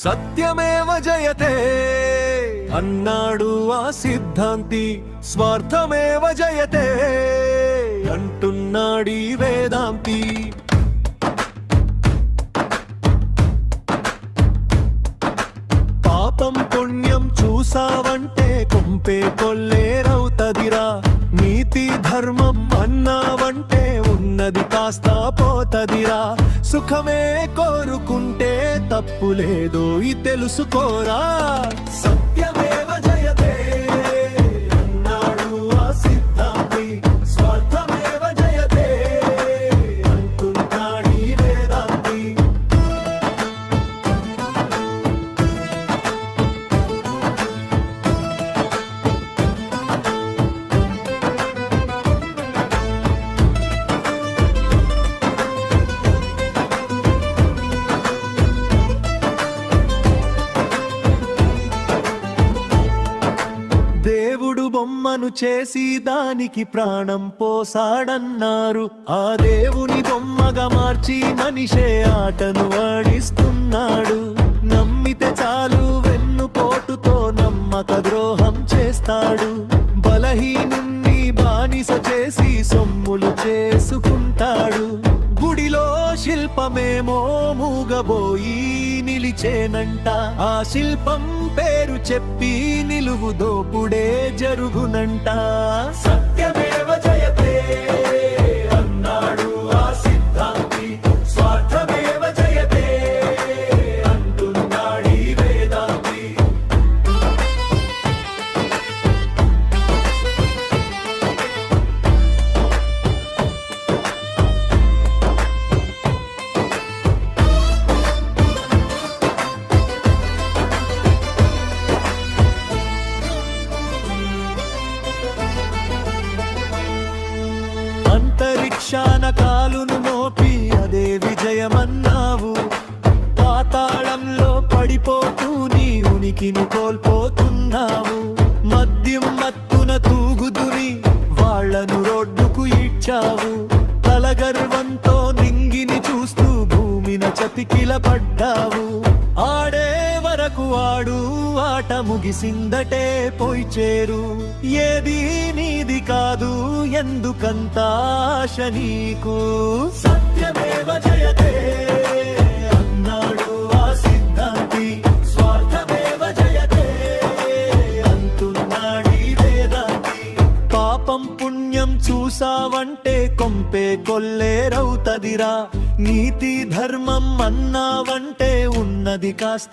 సత్యమేవ జయతే అన్నాడు ఆ సిద్ధాంతి, స్వార్థమేవ జయతే అంటున్నాడీ వేదాంతి. పాపం పుణ్యం చూసావంటే కొంపే కొల్లేరవుతదిరా, నీతి ధర్మం అన్నావంటే ఉన్నది కాస్త పోతదిరా. సుఖమే కోరుకుంటే తప్పు లేదో తెలుసుకోరా. సత్యమేవ జయతే అన్నాడు ఆ సిద్ధాంతి, స్వార్థమేవ జయతే అంటున్నాడీ వేదాంతి. దేవుడు బొమ్మను చేసి దానికి ప్రాణం పోసాడన్నారు, ఆ దేవుని బొమ్మగా మార్చి మనిషే ఆటను ఆడిస్తున్నాడు. నమ్మితే చాలు వెన్నుపోటుతో నమ్మక ద్రోహం చేస్తాడు, బలహీనుణ్ణి బానిస చేసి సొమ్ములు చేసుకుంటాడు. గుడిలో శిల్పమేమో మూగబోయి నిలిచేనంట, ఆ శిల్పం పేరు చెప్పి నిలువు దోపుడే జరుగునంట. సత్యమేవ జయతే అన్నాడు ఆ సిద్ధాంతి, స్వార్థమేవ జయతే అంటున్నాడీ వేదాంతి. అంతరిక్షాన కాలును మోపి అదే విజయమన్నావు, పాతాళంలో పడిపోతూ నీ ఉనికిని కోల్పోతున్నావు. మద్యం మత్తున తూగుదుని వాళ్లను రోడ్డుకు ఈడ్చావు, తలగర్వంతో నింగిని చూస్తూ భూమిన చతికిల పడ్డావు. ఆడే వరకు ఆడు ఆట ముగిసిందటే పోయి చేరు, ఏది నీది కాదు ఎందుకంత ఆశ నీకు. సత్యమేవ జయతే అన్నాడు ఆ సిద్ధాంతి, స్వార్థమేవ జయతే అంటున్నాడీ వేదాంతి. పాపం పుణ్యం చూసావంటే కొంపే కొల్లేరవుతదిరా, నీతి ధర్మం అన్నావంటే ఉన్నది కాస్త